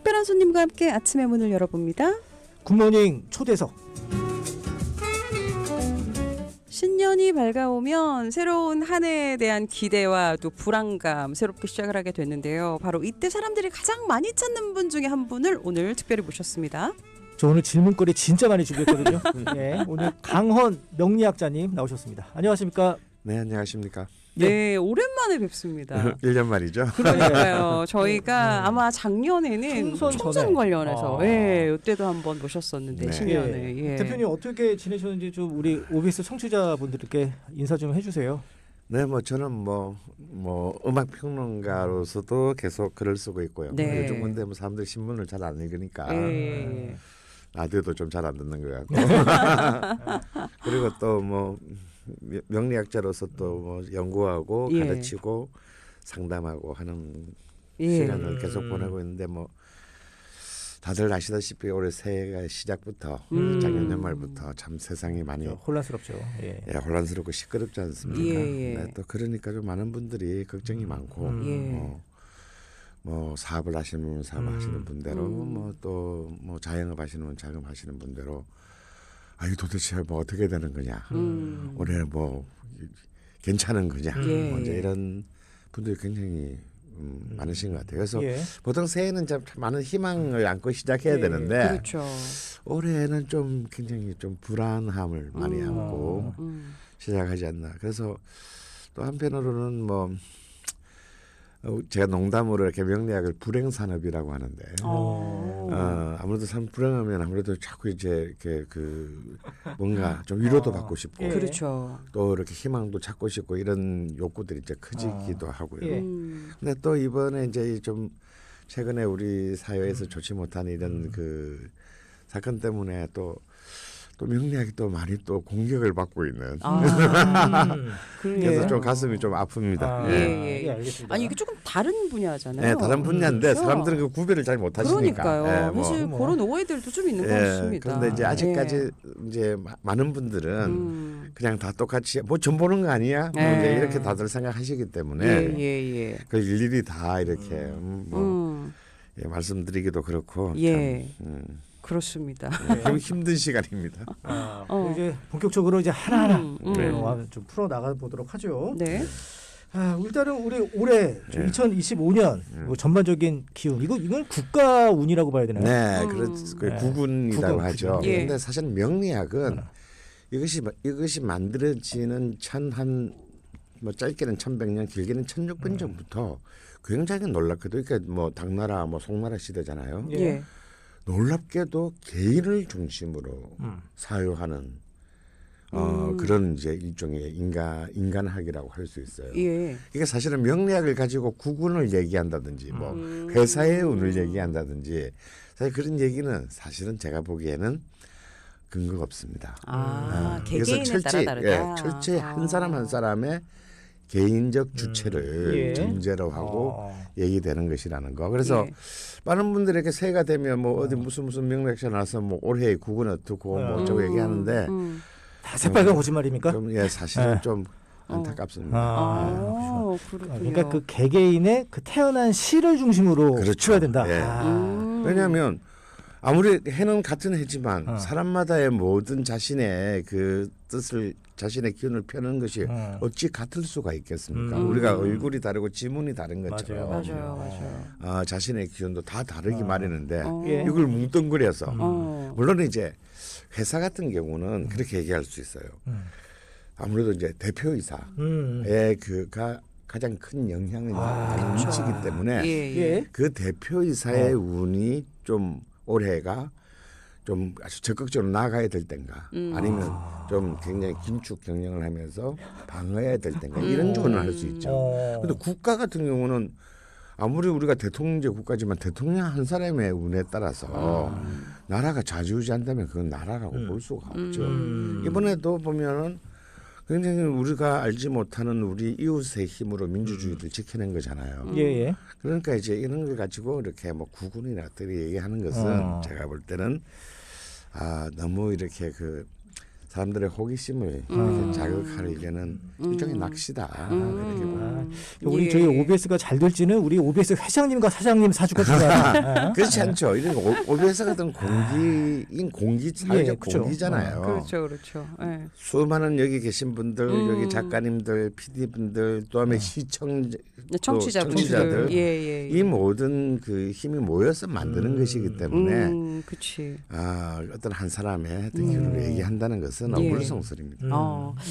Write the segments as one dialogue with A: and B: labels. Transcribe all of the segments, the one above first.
A: 특별한 손님과 함께 아침의 문을 열어봅니다.
B: 굿모닝 초대석.
A: 신년이 밝아오면 새로운 한 해에 대한 기대와 또 불안감 새롭게 시작을 하게 됐는데요. 바로 이때 사람들이 가장 많이 찾는 분 중에 한 분을 오늘 특별히 모셨습니다.
B: 저 오늘 질문거리 진짜 많이 준비했거든요. 네, 오늘 강헌 명리학자님 나오셨습니다. 안녕하십니까?
C: 네, 안녕하십니까.
A: 네, 오랜만에 뵙습니다.
C: 1년 말이죠.
A: 그러니까요. 저희가 아마 작년에는
B: 총선
A: 총선
B: 전에.
A: 관련해서 이때도 한번 모셨었는데
C: 네.
A: 신년에.
B: 예. 대표님 어떻게 지내셨는지 좀 우리 OBS 청취자분들께 인사 좀 해주세요.
C: 네, 뭐 저는 뭐 음악 평론가로서도 계속 글을 쓰고 있고요.
A: 네.
C: 요즘 근데 뭐 사람들 신문을 잘 안 읽으니까
A: 예.
C: 라디오도 좀 잘 안 듣는 것 같고. 그리고 또 뭐 명리학자로서 또 뭐 연구하고
A: 예.
C: 가르치고 상담하고 하는
A: 예.
C: 시간을 계속 보내고 있는데 뭐 다들 아시다시피 올해 새해가 시작부터 작년 연말부터 참 세상이 많이
B: 혼란스럽죠. 예.
C: 혼란스럽고 시끄럽지 않습니까?
A: 예.
C: 네, 또 그러니까 좀 많은 분들이 걱정이 많고
A: 예.
C: 뭐 사업을 하시는 분은 사업 하시는 분대로 뭐 또 뭐 자영업 하시는 분은 자영업 하시는 분대로 아 이거 도대체 뭐 어떻게 되는 거냐 올해 뭐 괜찮은 거냐
A: 예.
C: 뭐 이제 이런 분들이 굉장히 많으신 것 같아요. 그래서
B: 예.
C: 보통 새해는 참 많은 희망을 안고 시작해야 되는데
A: 그렇죠.
C: 올해는 좀 굉장히 좀 불안함을 많이 안고 시작하지 않나. 그래서 또 한편으로는 뭐 제가 농담으로 이렇게 명리학을 불행산업이라고 하는데 아무래도 참 불행하면 아무래도 자꾸 이제 이렇게 그 뭔가 좀 위로도 받고 싶고
B: 예.
A: 그렇죠.
C: 또 이렇게 희망도 찾고 싶고 이런 욕구들이 이제 커지기도 하고요.
B: 예.
C: 근데 또 이번에 이제 좀 최근에 우리 사회에서 좋지 못한 이런 그 사건 때문에 또 명리학이 또 많이 또 공격을 받고 있는. 그래서
B: 예.
C: 좀 가슴이 좀 아픕니다.
A: 예.
B: 알겠습니다.
A: 아니 이게 조금 다른 분야잖아요.
C: 네, 다른 분야인데
A: 그렇죠?
C: 사람들은 그 구별을 잘 못하시니까.
A: 그러니까요.
C: 뭐.
A: 사실 그런 오해들도 좀 있는 것 같습니다.
C: 그런데 이제 아직까지
A: 예.
C: 이제 많은 분들은 그냥 다 똑같이 뭐 전 보는 거 아니야? 뭐
A: 예.
C: 이제 이렇게 다들 생각하시기 때문에
A: 예.
C: 그 일일이 다 이렇게 예, 말씀드리기도 그렇고
A: 예.
C: 참,
A: 그렇습니다.
C: 힘든 시간입니다.
B: 이제 본격적으로 이제 하나하나
C: 네.
B: 좀 풀어 나가 보도록 하죠.
A: 네.
B: 일단은 우리 올해
C: 네.
B: 2025년 뭐 전반적인 기운 이건 국가 운이라고 봐야 되나요?
C: 네, 그
B: 네.
C: 구군이라고
B: 구군,
C: 하죠.
B: 구군.
A: 예.
C: 그런데 사실 명리학은 이것이 만들어지는 뭐 짧게는 1100년, 길게는 1600년 전부터 굉장히 놀랍게도 그러니까 뭐 당나라, 뭐 송나라 시대잖아요.
A: 예.
C: 놀랍게도 개인을 중심으로 사유하는 그런 이제 일종의 인간학이라고 할 수 있어요.
A: 예.
C: 이게 사실은 명리학을 가지고 구군을 얘기한다든지 뭐 회사의 운을 얘기한다든지 사실 그런 얘기는 사실은 제가 보기에는 근거가 없습니다.
A: 개개인에 따라 다르다.
C: 철저히 한 사람 한 사람의 개인적 주체를
B: 예.
C: 전제로 하고 얘기되는 것이라는 거. 그래서
A: 예.
C: 많은 분들에게 새해가 되면 뭐 어디 무슨 명리학자 나와서 뭐 올해의 구군 어떻고 뭐 어쩌고 얘기하는데
B: 다 새빨간 거짓말입니까?
C: 좀 사실은 좀 안타깝습니다.
A: 그렇군요.
B: 그러니까 그 개개인의 그 태어난 시를 중심으로
C: 그렇죠.
B: 쳐야 된다.
C: 예. 왜냐하면 아무리 해는 같은 해지만 사람마다의 모든 자신의 그 뜻을 자신의 기운을 펴는 것이 어찌 같을 수가 있겠습니까? 우리가 얼굴이 다르고 지문이 다른 것처럼
A: 맞아요.
C: 자신의 기운도 다 다르기 마련인데
B: 예.
C: 이걸 뭉뚱그려서 물론 이제 회사 같은 경우는 그렇게 얘기할 수 있어요. 아무래도 이제 대표이사의 그가 가장 큰 영향을 많이 미치기 때문에
A: 예.
C: 그 대표이사의 운이 좀 올해가 좀 아주 적극적으로 나가야 될 때인가 아니면 좀 굉장히 긴축 경영을 하면서 방어해야 될 때인가 이런 조언을 할 수 있죠. 근데 국가 같은 경우는 아무리 우리가 대통령제 국가지만 대통령 한 사람의 운에 따라서 나라가 좌지우지한다면 그건 나라라고 볼 수가 없죠. 이번에도 보면은 굉장히 우리가 알지 못하는 우리 이웃의 힘으로 민주주의를 지켜낸 거잖아요.
B: 예.
C: 그러니까 이제 이런 걸 가지고 이렇게 뭐 구군이나 들이 얘기하는 것은 제가 볼 때는 너무 이렇게 사람들의 호기심을 이렇게 자극하려는 일종의 낚시다. 이렇게 보면.
B: 우리
A: 예.
B: 저희 OBS가 잘 될지는 우리 OBS 회장님과 사장님 사주가 중요하다.
C: 그렇지 않죠. 이런 OBS 같은 공기 사회적
B: 예, 그렇죠.
C: 공기잖아요.
A: 그렇죠. 예.
C: 수많은 여기 계신 분들, 여기 작가님들, PD분들, 또한 청취자들,
A: 예.
C: 이 모든 그 힘이 모여서 만드는 것이기 때문에
A: 그치.
C: 어떤 한 사람의 기류를 얘기한다는 것은 너무
A: 예.
C: 불성설입니다.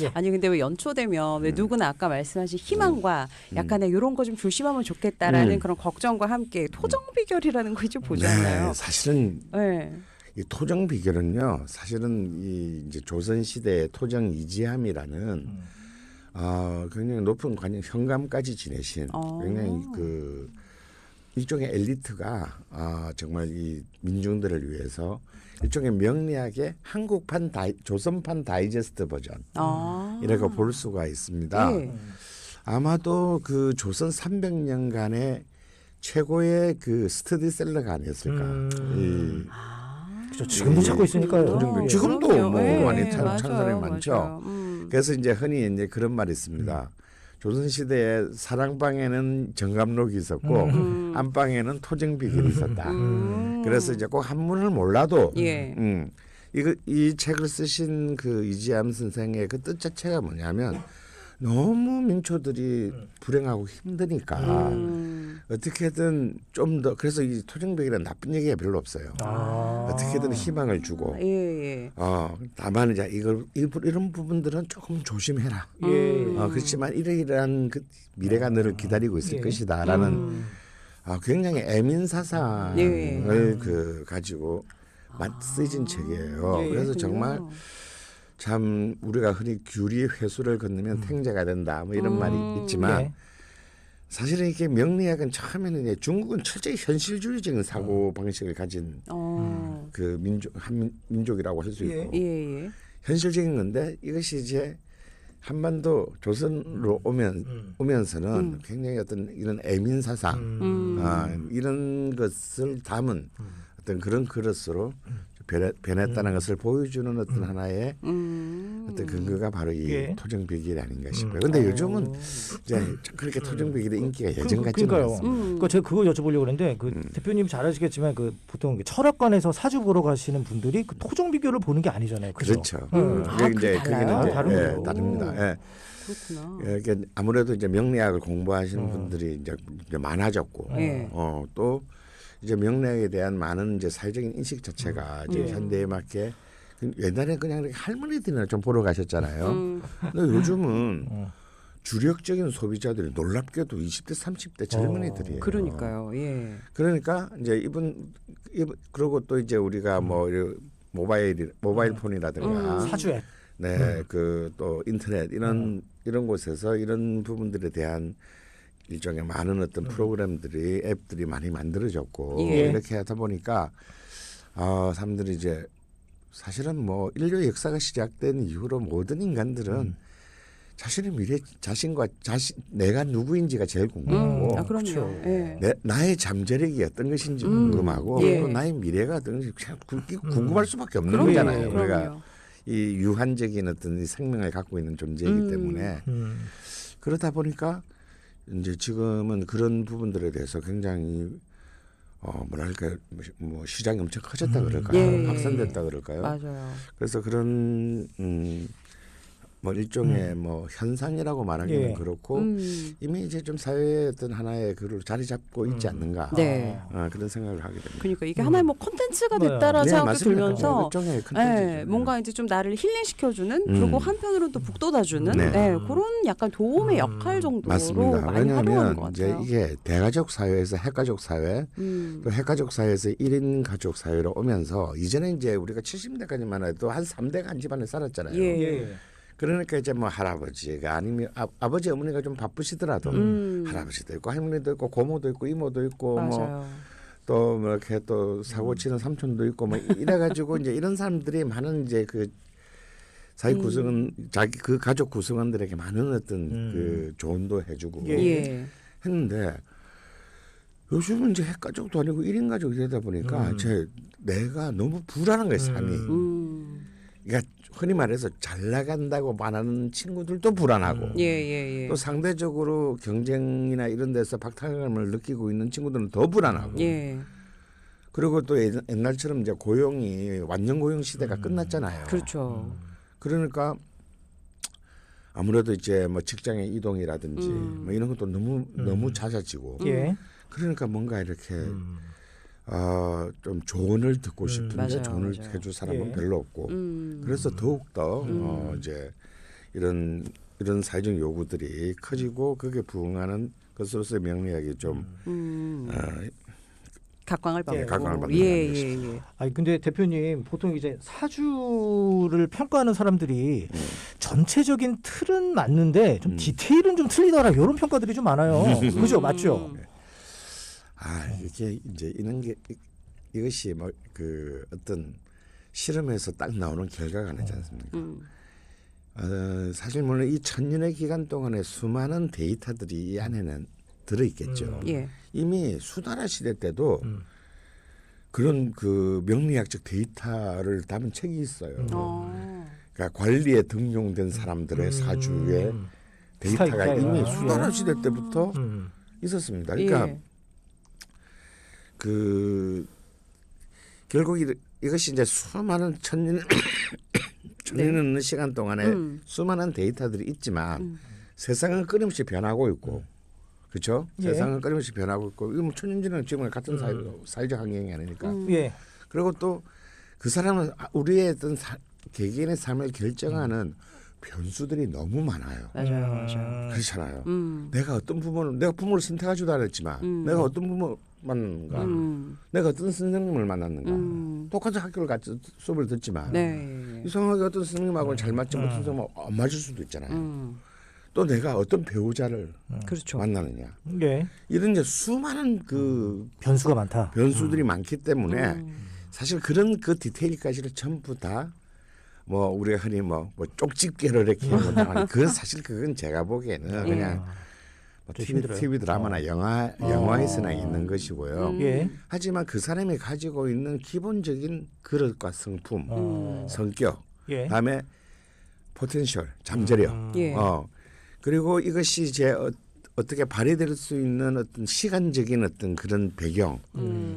B: 예.
A: 아니 근데 왜 연초되면 왜 누구나 아까 말씀하신 희망과 약간의 이런 거 좀 조심하면 좋겠다라는 그런 걱정과 함께 토정 비결이라는 거 이제 보지 않나요?
C: 네, 사실은
A: 네.
C: 이 토정 비결은요, 사실은 이 이제 조선 시대의 토정 이지함이라는 굉장히 높은 현감까지 지내신 굉장히 그 일종의 엘리트가 정말 이 민중들을 위해서 일종의 명리학의 한국판 조선판 다이제스트 버전 이라고 볼 수가 있습니다.
A: 예.
C: 아마도 그 조선 300년간의 최고의 그 스터디셀러가 아니었을까.
B: 그렇죠. 지금도 찾고 있으니까요.
C: 토정비결. 지금도
A: 그럼요.
C: 뭐
A: 예,
C: 많이 찾는
A: 맞아요,
C: 사람이 많죠.
A: 맞아요.
C: 그래서 이제 흔히 이제 그런 말이 있습니다. 조선 시대에 사랑방에는 정감록이 있었고 안방에는 토정비결이 있었다. 그래서 이제 꼭 한문을 몰라도
A: 예.
C: 이 책을 쓰신 그 이지암 선생의 그 뜻 자체가 뭐냐면 너무 민초들이 불행하고 힘드니까 어떻게든 좀 더 그래서 이 토정비결이라는 나쁜 얘기가 별로 없어요. 어떻게든 희망을 주고
A: 예.
C: 다만 이제 이런 부분들은 조금 조심해라. 그렇지만 이러이러한 그 미래가 너를 기다리고 있을 것이다라는 굉장히 애민 사상을 그 가지고 쓰여진 책이에요.
A: 예,
C: 그래서
A: 그렇군요.
C: 정말 참 우리가 흔히 규리 회수를 건너면 탱자가 된다 뭐 이런 말이 있지만
B: 예.
C: 사실은 이게 명리학은 처음에는 이제 중국은 철저히 현실주의적인 사고 방식을 가진 그 민족이라고 할 수 있고
A: 예.
C: 현실적인 건데 이것이 이제 한반도 조선으로 오면서는 굉장히 어떤 이런 애민 사상 이런 것을 담은 어떤 그런 그릇으로 변했다는 것을 보여주는 어떤 하나의 어떤 근거가 바로 이 토정비결이 아닌가 싶어요. 그런데 요즘은 이제 그렇게 토정비결의 인기가 예전 같지는
B: 그러니까요.
C: 않습니다.
B: 그러니까 제가 그거 여쭤보려고 그랬는데 그 대표님 잘 아시겠지만 그 보통 철학관에서 사주 보러 가시는 분들이 그 토정 비결을 보는 게 아니잖아요. 그죠?
C: 그렇죠.
B: 아,
C: 이제
B: 달라요?
C: 그게는
B: 다른 거죠.
C: 다릅니다. 예.
A: 그렇구나.
C: 이게 아무래도 이제 명리학을 공부하시는 분들이 이제 많아졌고
A: 예.
C: 또 이제 명리학에 대한 많은 이제 사회적인 인식 자체가 이제 현대에 맞게 옛날에 그냥 이렇게 할머니들이나 좀 보러 가셨잖아요. 근데 요즘은 주력적인 소비자들이 놀랍게도 20대, 30대 젊은이들이에요.
A: 그러니까요. 예.
C: 그러니까 이제 이분 그리고 또 이제 우리가 뭐 모바일 폰이라든가
B: 사주 앱.
C: 네, 그 또 인터넷 이런 곳에서 이런 부분들에 대한 일종의 많은 어떤 프로그램들이 앱들이 많이 만들어졌고
A: 예.
C: 이렇게 하다 보니까 사람들이 이제 사실은 뭐 인류의 역사가 시작된 이후로 모든 인간들은 자신의 미래 자신과 내가 누구인지가 제일 궁금하고
A: 그럼요.
B: 그렇죠.
A: 예.
C: 나의 잠재력이 어떤 것인지 궁금하고
A: 예.
C: 또 나의 미래가 어떤 것인지 그냥 궁금할 수밖에 없는
A: 그럼요.
C: 거잖아요. 우리가
A: 그럼요.
C: 이 유한적인 어떤 이 생명을 갖고 있는 존재이기 때문에 그러다 보니까 이제 지금은 그런 부분들에 대해서 굉장히 뭐랄까 뭐 시장이 엄청 커졌다 그럴까요?
A: 예.
C: 확산됐다 그럴까요?
A: 맞아요.
C: 그래서 그런 뭐 일종의 뭐 현상이라고 말하기는
B: 예.
C: 그렇고 이미 이제 좀 사회의 어떤 하나의 그를 자리 잡고 있지 않는가
A: 네.
C: 그런 생각을 하게 됩니다.
A: 그러니까 이게 하나의 뭐 콘텐츠가
B: 맞아요.
A: 됐다라는 생각도
C: 맞습니다.
A: 들면서
C: 일종의
A: 예,
C: 컨텐츠죠.
A: 뭔가 이제 좀 나를 힐링시켜주는 그리고 한편으로는 또 북돋아주는
C: 네.
A: 그런 약간 도움의 역할 정도로
C: 맞습니다.
A: 많이 활용하는 것
C: 왜냐하면 이제
A: 같아요.
C: 이게 대가족 사회에서 핵가족 사회 또 핵가족 사회에서 1인 가족 사회로 오면서 이전에 이제 우리가 70대까지만 해도 한 3대가 한 집안에 살았잖아요.
A: 예.
C: 그러니까 이제 뭐 할아버지가 아니면 아버지 어머니가 좀 바쁘시더라도 할아버지도 있고 할머니도 있고 고모도 있고 이모도 있고 뭐
A: 맞아요.
C: 또 뭐 이렇게 또 사고 치는 삼촌도 있고 뭐 이래가지고 이제 이런 사람들이 많은 이제 그 사회 구성원 자기 그 가족 구성원들에게 많은 어떤 그 조언도 해주고
A: 예.
C: 했는데 요즘은 이제 핵가족도 아니고 1인 가족이 되다 보니까 내가 너무 불안한 거예요 삶이. 그러니까 흔히 말해서 잘 나간다고 말하는 친구들도 불안하고
A: 예.
C: 또 상대적으로 경쟁이나 이런 데서 박탈감을 느끼고 있는 친구들은 더 불안하고
A: 예.
C: 그리고 또 옛날처럼 이제 고용이 완전 고용 시대가 끝났잖아요.
A: 그렇죠.
C: 그러니까 아무래도 이제 뭐 직장의 이동이라든지 뭐 이런 것도 너무 잦아지고
B: 예.
C: 그러니까 뭔가 이렇게 좀 조언을 듣고 싶은데
A: 맞아요,
C: 조언을
A: 맞아요.
C: 해줄 사람은
B: 예.
C: 별로 없고 그래서 더욱 더 이제 이런 사회적 요구들이 커지고 그게 부응하는 것으로서의 명리학이 좀
A: 각광을 받고.
B: 예,
C: 각광을 받는
A: 예.
B: 아니 근데 대표님 보통 이제 사주를 평가하는 사람들이 전체적인 틀은 맞는데 좀 디테일은 좀 틀리더라 이런 평가들이 좀 많아요. 그죠, 맞죠?
C: 이게 이제 이런 게 이것이 뭐 그 어떤 실험에서 딱 나오는 결과가 아니지 않습니까? 사실 물론 이 천년의 기간 동안에 수많은 데이터들이 이 안에는 들어있겠죠.
A: 예.
C: 이미 수다라 시대 때도 그런 그 명리학적 데이터를 담은 책이 있어요. 그러니까 관리에 등용된 사람들의 사주의 데이터가
B: 스타일,
C: 이미
B: 아.
C: 수다라 시대 때부터 있었습니다. 그러니까
A: 예.
C: 그 결국 이것이 이제 수많은 천년 넘는 시간 동안에 수많은 데이터들이 있지만 세상은 끊임없이 변하고 있고 그렇죠?
B: 예.
C: 세상은 끊임없이 변하고 있고 이거 뭐 천년전은 지금 같은 사회적 환경이 아니니까
B: 예.
C: 그리고 또 그 사람은 우리의 어떤 개개인의 삶을 결정하는 변수들이 너무 많아요.
A: 맞아요.
C: 그렇잖아요. 내가 부모를 선택하지도 않았지만 내가 어떤 부모 만났는가, 내가 어떤 선생님을 만났는가, 똑같은 학교를 같이 수업을 듣지만
A: 네.
C: 이상하게 어떤 선생님하고는 잘 맞지 못한 선생님하고 안 맞을 수도 있잖아요. 또 내가 어떤 배우자를
A: 그렇죠.
C: 만나느냐
B: 예.
C: 이런 이제 수많은 그
B: 변수가 많다.
C: 변수들이 많기 때문에 사실 그런 그 디테일까지를 전부 다 뭐 우리가 흔히 뭐 쪽집게를 이렇게 한다는 그 사실 그건 제가 보기에는 그냥 뭐
B: 좀 힘들어요.
C: TV 드라마나 영화에서나 있는 것이고요.
B: 예.
C: 하지만 그 사람이 가지고 있는 기본적인 그릇과 성품, 성격,
B: 예.
C: 다음에 포텐셜, 잠재력,
A: 예.
C: 그리고 이것이 이제 어떻게 발휘될 수 있는 어떤 시간적인 어떤 그런 배경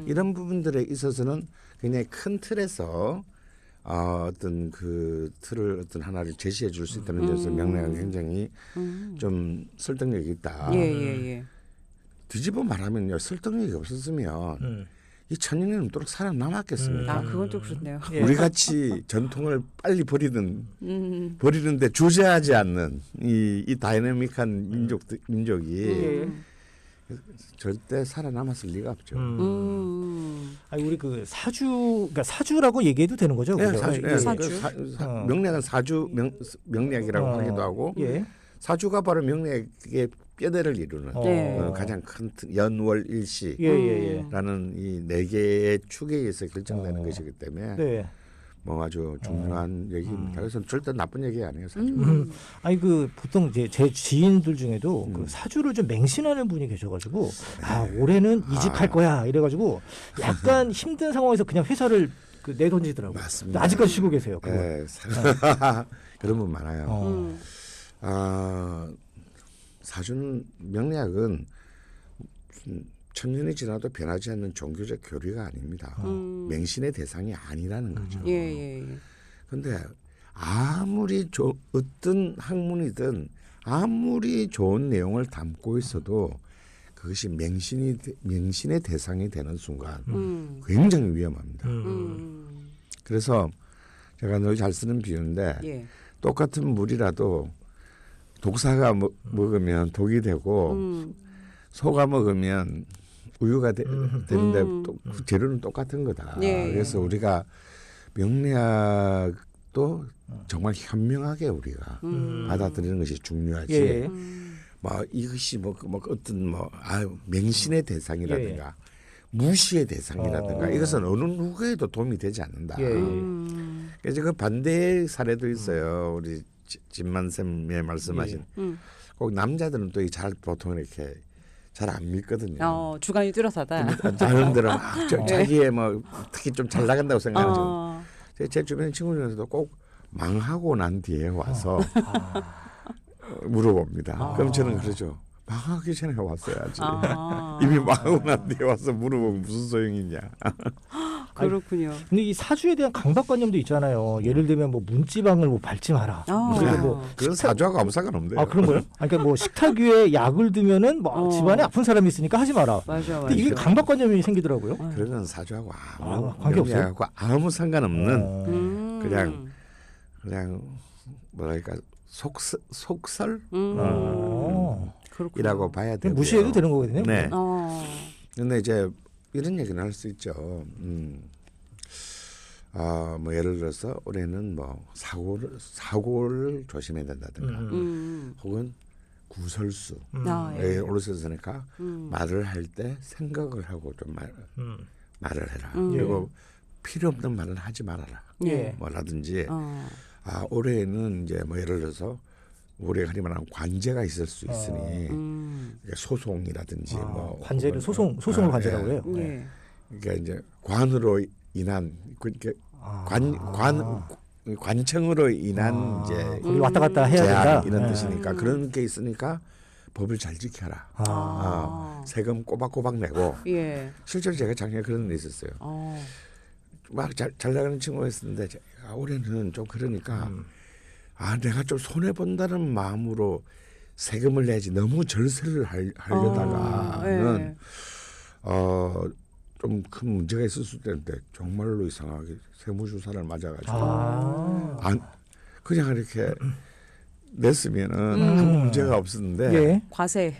C: 이런 부분들에 있어서는 굉장히 큰 틀에서 어떤 그 틀을 어떤 하나를 제시해 줄 수 있다는 점에서 명량은 굉장히 좀 설득력이 있다.
A: 예.
C: 뒤집어 말하면요, 설득력이 없었으면 이 천년이 넘도록 살아남았겠습니까?
A: 그건 또 그렇네요.
B: 예.
C: 우리 같이 전통을 빨리 버리는데 주저하지 않는 이 다이내믹한 민족이 절대 살아남았을 리가 없죠.
B: 아니 우리 그 그러니까 사주라고 얘기해도 되는 거죠?
C: 네,
B: 그죠?
C: 사주,
B: 예.
C: 예,
A: 사주.
C: 명량은 사주 명량이라고 하기도 하고
B: 예.
C: 사주가 바로 명량의 뼈대를 이루는
B: 네.
C: 가장 큰 연월일시라는
B: 예.
C: 이 네 개의 축에 의해서 결정되는 것이기 때문에
B: 네.
C: 뭐 아주 중요한 얘기입니다. 그래서 절대 나쁜 얘기 아니에요. 사주.
B: 아니 그 보통 이제 제 지인들 중에도 그 사주를 좀 맹신하는 분이 계셔가지고 올해는 이직할 거야 이래가지고 약간 힘든 상황에서 그냥 회사를 그 내던지더라고요.
C: 맞습니다.
B: 아직까지 쉬고 계세요. 그거.
C: 네, 그런 분 많아요. 사주는 명리학은 천년이 지나도 변하지 않는 종교적 교리가 아닙니다. 맹신의 대상이 아니라는 거죠.
A: 예.
C: 그런데 아무리 어떤 학문이든 아무리 좋은 내용을 담고 있어도 그것이 맹신의 대상이 되는 순간 굉장히 위험합니다. 그래서 제가 늘 잘 쓰는 비유인데
A: 예.
C: 똑같은 물이라도 독사가 먹으면 독이 되고 소가 먹으면 우유가 되는데 그 재료는 똑같은 거다.
A: 예.
C: 그래서 우리가 명리학도 정말 현명하게 우리가 받아들이는 것이 중요하지.
B: 예.
C: 뭐 이것이 어떤 맹신의 대상이라든가 무시의 대상이라든가 이것은 어느 누구에도 도움이 되지 않는다.
B: 예.
C: 그래서 그 반대의 사례도 있어요. 우리 진만 쌤의 말씀하신 꼭 남자들은 또 보통 이렇게 잘 안 믿거든요.
A: 주관이 뚜렷하다.
C: 나름대로 자기의 뭐 특히 좀 잘 나간다고 생각하는 제 주변 친구 중에서도 꼭 망하고 난 뒤에 와서 물어봅니다. 그럼 저는 그러죠. 망하기 전에 왔어야지. 이미 망하고 난 뒤에 와서 물어보면 무슨 소용이 있냐.
A: 그렇군요.
B: 근데 이 사주에 대한 강박관념도 있잖아요. 예를 들면 뭐 문지방을 뭐 밟지 마라. 그리고 뭐
C: 그건 사주하고 아무 상관없는데요.
B: 아 그런 거요? 그러니까 뭐 식탁 위에 약을 두면은 뭐 집안에 아픈 사람이 있으니까 하지 마라.
A: 맞아.
B: 근데 이게 강박관념이 생기더라고요.
C: 그런 건 사주하고 아무
B: 관계없어요?
C: 명리하고 아무 상관없는
A: 음.
C: 그냥 뭐랄까 속설
A: 그렇군요.
C: 이라고 봐야 돼요.
B: 무시해도 되는 거거든요.
C: 네.
A: 근데
C: 이제 이런 얘기는 할 수 있죠. 뭐 예를 들어서 올해는 뭐 사고를 조심해야 된다든가, 혹은 구설수.
A: 예.
C: 올라서니까 말을 할 때 생각을 하고 좀 말을 해라.
A: 예.
C: 그리고 필요 없는 말은 하지 말아라.
A: 예.
C: 뭐라든지. 올해는 이제 뭐 예를 들어서 우리가 흔히 말하는 관제가 있을 수 있으니 소송이라든지 뭐
B: 관제를 소송을 관제라고 해요.
A: 예.
C: 그러니까 이제 관으로 인한 관청으로 인한 이제
B: 거기 왔다 갔다 해야
C: 제한
B: 된다.
C: 이런 뜻이니까 그런 게 있으니까 법을 잘 지켜라. 세금 꼬박꼬박 내고.
A: 예.
C: 실제로 제가 작년에 그런 일이 있었어요. 막 잘 나가는 친구가 있었는데 올해는 좀 그러니까 내가 좀 손해 본다는 마음으로 세금을 내지 너무 절세를 하려다가는 좀 큰 문제가 있을 수 있는데 정말로 이상하게 세무조사를 맞아가지고 그냥 이렇게 냈으면은 아무 문제가 없었는데
B: 예.
A: 과세.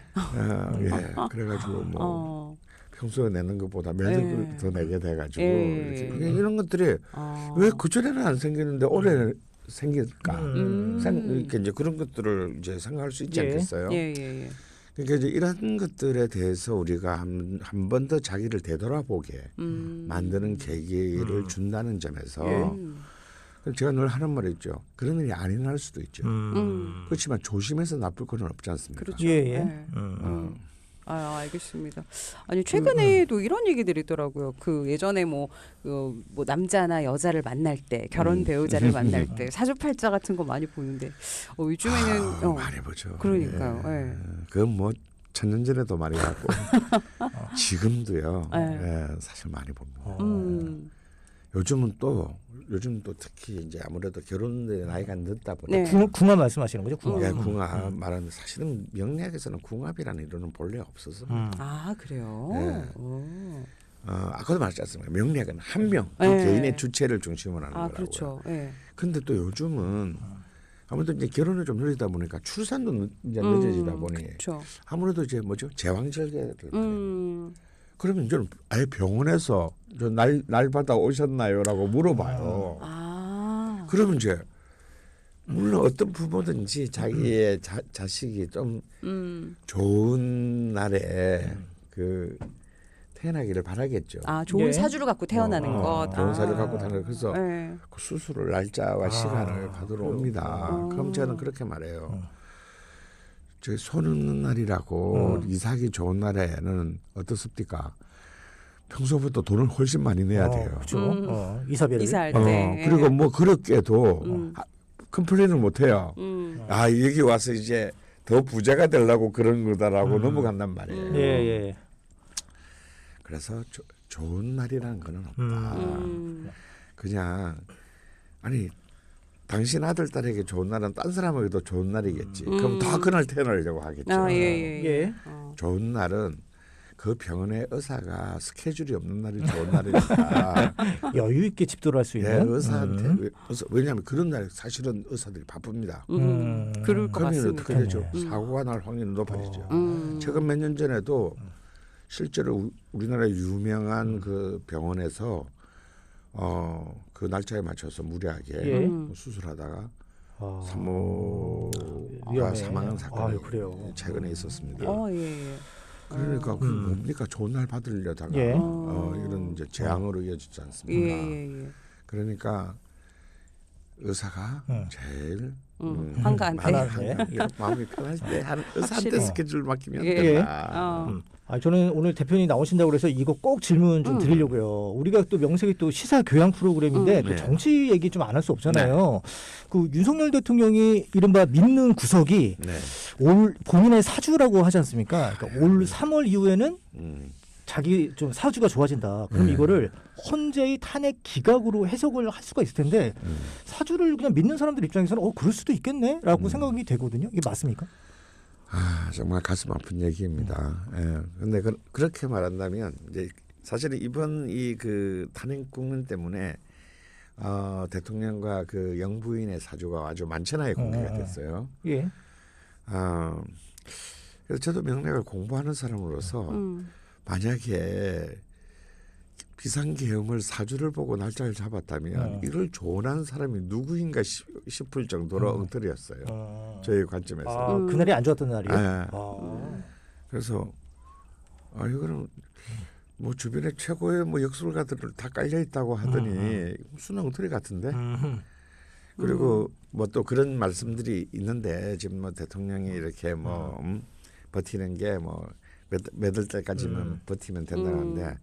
C: 그래가지고 뭐 평소에 내는 것보다 매달 더 내게 돼가지고 이렇게 이런 것들이 왜 그전에는 안 생기는데 올해 생길까? 이렇게 이제 그런 것들을 이제 생각할 수 있지 않겠어요?
A: 예.
C: 그러니까 이제 이런 것들에 대해서 우리가 한 번 더 자기를 되돌아보게 만드는 계기를 준다는 점에서 제가 늘 하는 말이 있죠. 그런 일이 안 일어날 수도 있죠. 그렇지만 조심해서 나쁠 건 없지 않습니까?
A: 그렇죠.
B: 예.
A: 알겠습니다. 아니 최근에도 이런 얘기들이 있더라고요. 그 예전에 뭐 남자나 여자를 만날 때 결혼 배우자를 만날 때 사주팔자 같은 거 많이 보는데 요즘에는
C: 많이 보죠.
A: 그러니까요.
C: 예. 그건 뭐 천년 전에도 많이 봤고 지금도요. 사실 많이 봅니다. 요즘 또 특히 이제 아무래도 결혼의 나이가 늦다 보니까
B: 궁합 말씀하시는 거죠? 궁합.
C: 궁합 말하는 사실은 명리학에서는 궁합이라는 이론은 본래 없어서.
A: 그래요.
C: 네. 아까도 말했지 않습니까? 명리학은 한 명, 그 개인의 주체를 중심으로 하는 거라고요.
A: 그렇죠.
C: 근데 또 요즘은 아무래도 이제 결혼을 좀 늘리다 보니까 출산도 이제 늦어지다 보니
A: 그렇죠.
C: 아무래도 이제 제왕절개를 그러면 이제 아예 병원에서 날 받아 오셨나요라고 물어봐요. 그러면 이제 물론 어떤 부모든지 자기의 자식이 좀 좋은 날에 그 태어나기를 바라겠죠.
A: 좋은 사주를 갖고 태어나는 것.
C: 좋은 사주를 갖고 태어나는 그래서 그 수술을 날짜와 시간을 받으러 옵니다. 그럼 저는 그렇게 말해요. 저희 손 없는 날이라고 이사하기 좋은 날에는 어떻습니까? 평소보다 돈을 훨씬 많이 내야 돼요.
B: 그렇죠. 이사비를.
A: 이사할 때.
C: 그리고 뭐 그렇게도 컴플레인을 못 해요. 여기 와서 이제 더 부자가 되려고 그런 거다라고 넘어간단 말이에요.
B: 예.
C: 그래서 좋은 날이라는 거는 없다. 그냥 당신 아들 딸에게 좋은 날은 딴 사람에게도 좋은 날이겠지. 그럼 다 그날 태어나려고 하겠죠.
A: 예.
C: 좋은 날은 그 병원의 의사가 스케줄이 없는 날이 좋은 날이니까
B: 여유 있게 집도를 할 수 있는.
C: 의사한테 왜냐하면 그런 날 사실은 의사들이 바쁩니다.
A: 그럴 것
C: 그러면
A: 같습니다.
C: 어떻게 되죠? 사고가 날 확률이 높아지죠. 최근 몇 년 전에도 실제로 우리나라의 유명한 그 병원에서 그 날짜에 맞춰서 무리하게 수술하다가 산모가 사망한 사건이 최근에 있었습니다. 그러니까 그 뭡니까 좋은 날 받으려다가 이런 이제 재앙으로 이어지지 않습니까? 그러니까 의사가 제일
A: 한가한데.
C: 마음이 편할 때 의사한테
A: 확실히.
C: 스케줄 맡기면
A: 예.
C: 된다.
B: 저는 오늘 대표님 나오신다고 그래서 이거 꼭 질문 좀 드리려고요. 우리가 또 명색이 또 시사 교양 프로그램인데 또
C: 네.
B: 정치 얘기 좀 안 할 수 없잖아요. 그 윤석열 대통령이 이른바 믿는 구석이
C: 네.
B: 올 본인의 사주라고 하지 않습니까? 그러니까 올 3월 이후에는 자기 좀 사주가 좋아진다. 그럼 이거를 헌재의 탄핵 기각으로 해석을 할 수가 있을 텐데 사주를 그냥 믿는 사람들 입장에서는 그럴 수도 있겠네라고 생각이 되거든요. 이게 맞습니까?
C: 정말 가슴 아픈 얘기입니다. 그런데 그렇게 말한다면 이제 사실은 이번 이 그 탄핵 국면 때문에 대통령과 그 영부인의 사주가 아주 만천하에 공개가 됐어요.
B: 예.
C: 그래서 저도 명맥을 공부하는 사람으로서 만약에 비상계엄을 사주를 보고 날짜를 잡았다면 이걸 조언한 사람이 누구인가 싶을 정도로 엉터리였어요. 저희 관점에서.
B: 그날이 안 좋았던 날이에요.
C: 네. 그래서 이거는 뭐 주변에 최고의 뭐 역술가들을 다 깔려 있다고 하더니 무슨 엉터리 같은데. 그리고 뭐 또 그런 말씀들이 있는데 지금 뭐 대통령이 이렇게 뭐 버티는 게 뭐 몇 월 때까지만 버티면 된다는데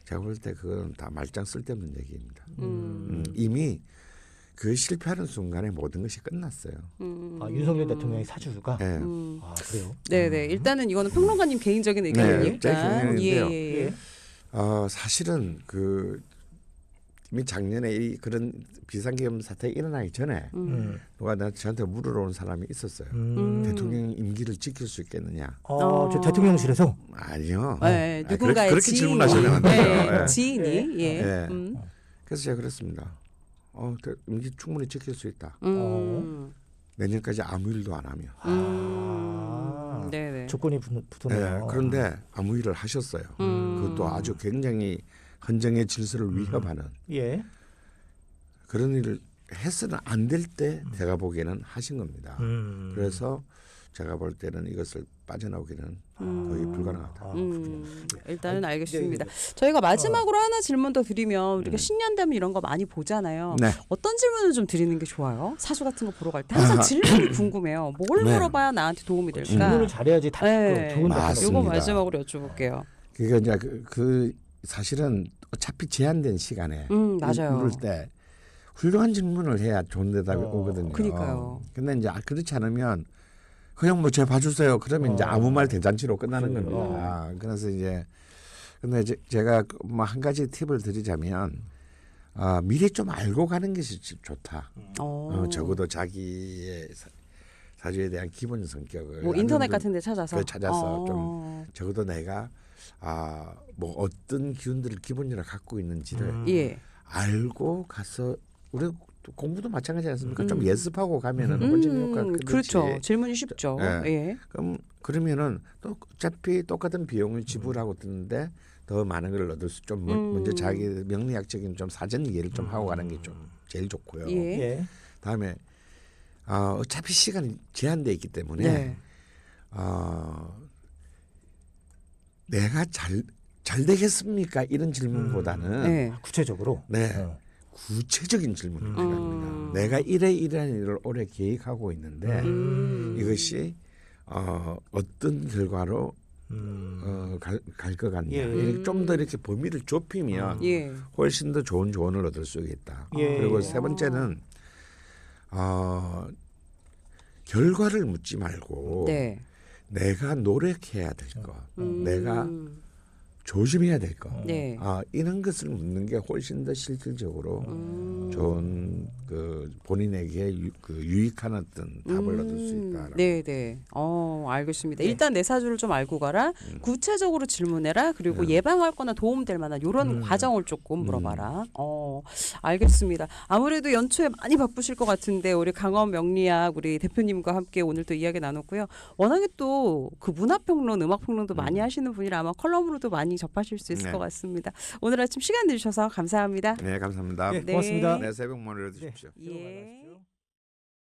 C: 제가 볼 때 그건 다 말짱 쓸데없는 얘기입니다. 이미 그 실패하는 순간에 모든 것이 끝났어요.
B: 윤석열 대통령의 사주가.
C: 네.
B: 그래요.
A: 네네. 일단은 이거는 평론가님 개인적인
C: 제
A: 의견이니까.
C: 개인적인데요.
A: 예.
C: 사실은 그 이미 작년에 그런 비상계엄 사태가 일어나기 전에 누가 저한테 물으러 온 사람이 있었어요. 대통령 임기를 지킬 수 있겠느냐?
B: 저 대통령실에서?
C: 아니요.
A: 네, 누군가의
C: 그렇게
A: 지인이.
C: 질문하시면 안 돼요.
A: 네,
C: 예.
A: 지인이. 예.
C: 예. 그래서 제가 그랬습니다. 임기 충분히 지킬 수 있다. 내년까지 아무 일도 안 하며.
A: 네네.
B: 조건이 붙었네요.
C: 그런데 아무 일을 하셨어요. 그것도 아주 굉장히 헌정의 질서를 위협하는
B: 예.
C: 그런 일을 해서는 안 될 때 제가 보기에는 하신 겁니다. 그래서 제가 볼 때는 이것을 빠져나오기는 거의 불가능하다.
A: 일단은 알겠습니다. 저희가 마지막으로 하나 질문 더 드리면 우리가 신년 되면 이런 거 많이 보잖아요.
C: 네.
A: 어떤 질문을 좀 드리는 게 좋아요? 사주 같은 거 보러 갈 때 항상 질문이 궁금해요. 뭘
C: 네.
A: 물어봐야 나한테 도움이 될까?
B: 질문을 잘해야지 다
A: 네.
B: 좋은 답변을
C: 맞습니다.
A: 이거 마지막으로 여쭤볼게요.
C: 그러니까 이제 그 사실은 어차피 제한된 시간에
A: 맞아요.
C: 물을 때 훌륭한 질문을 해야 좋은 대답이 오거든요.
A: 그러니까요.
C: 근데 이제 그렇지 않으면 그냥 뭐 제 봐주세요. 그러면 이제 아무 말 대잔치로 끝나는 겁니다. 그래서 이제 근데 제가 뭐 한 가지 팁을 드리자면 미리 좀 알고 가는 것이 좋다. 적어도 자기의 사주에 대한 기본 성격을
A: 뭐 인터넷 같은 데 찾아서
C: 좀 적어도 내가 뭐 어떤 기운들을 기본적으로 갖고 있는지를
A: 예.
C: 알고 가서 우리 공부도 마찬가지 않습니까? 좀 예습하고 가면은 훨씬 효과가 크듯이.
A: 그렇죠. 질문이 쉽죠.
C: 예.
A: 예.
C: 그러면은 또 어차피 똑같은 비용을 지불하고 듣는데 더 많은 걸 얻을 수 좀 먼저 자기 명리학적인 좀 사전 이해를 좀 하고 가는 게 좀 제일 좋고요.
A: 예.
B: 예.
C: 다음에 어차피 시간이 제한돼 있기 때문에
A: 네.
C: 내가 잘 되겠습니까? 이런 질문보다는
A: 네.
B: 구체적으로.
C: 구체적인 질문을 필요합니다. 내가 이러한 일을 오래 계획하고 있는데 이것이 어떤 결과로 갈 것 같냐. 좀 더 이렇게 범위를 좁히면
A: 예.
C: 훨씬 더 좋은 조언을 얻을 수 있다.
B: 예.
C: 그리고 세 번째는 결과를 묻지 말고
A: 네.
C: 내가 노력해야 될 것, 내가 조심해야 될 것,
A: 네.
C: 이런 것을 묻는 게 훨씬 더 실질적으로 좋은 그 본인에게 유익한 어떤 답을 얻을 수 있다.
A: 네. 알겠습니다. 일단 내 사주를 좀 알고 가라. 구체적으로 질문해라. 그리고 예방할 거나 도움될 만한 이런 과정을 조금 물어봐라. 알겠습니다. 아무래도 연초에 많이 바쁘실 것 같은데 우리 강원 명리학 우리 대표님과 함께 오늘 또 이야기 나눴고요. 워낙에 또 그 문화평론, 음악평론도 많이 하시는 분이라 아마 컬럼으로도 많이 접하실 수 있을 것 같습니다. 오늘 아침 시간 내주셔서 감사합니다.
C: 네, 감사합니다.
B: 네, 고맙습니다.
C: 네, 새해 복 많이 받으십시오.
A: 예.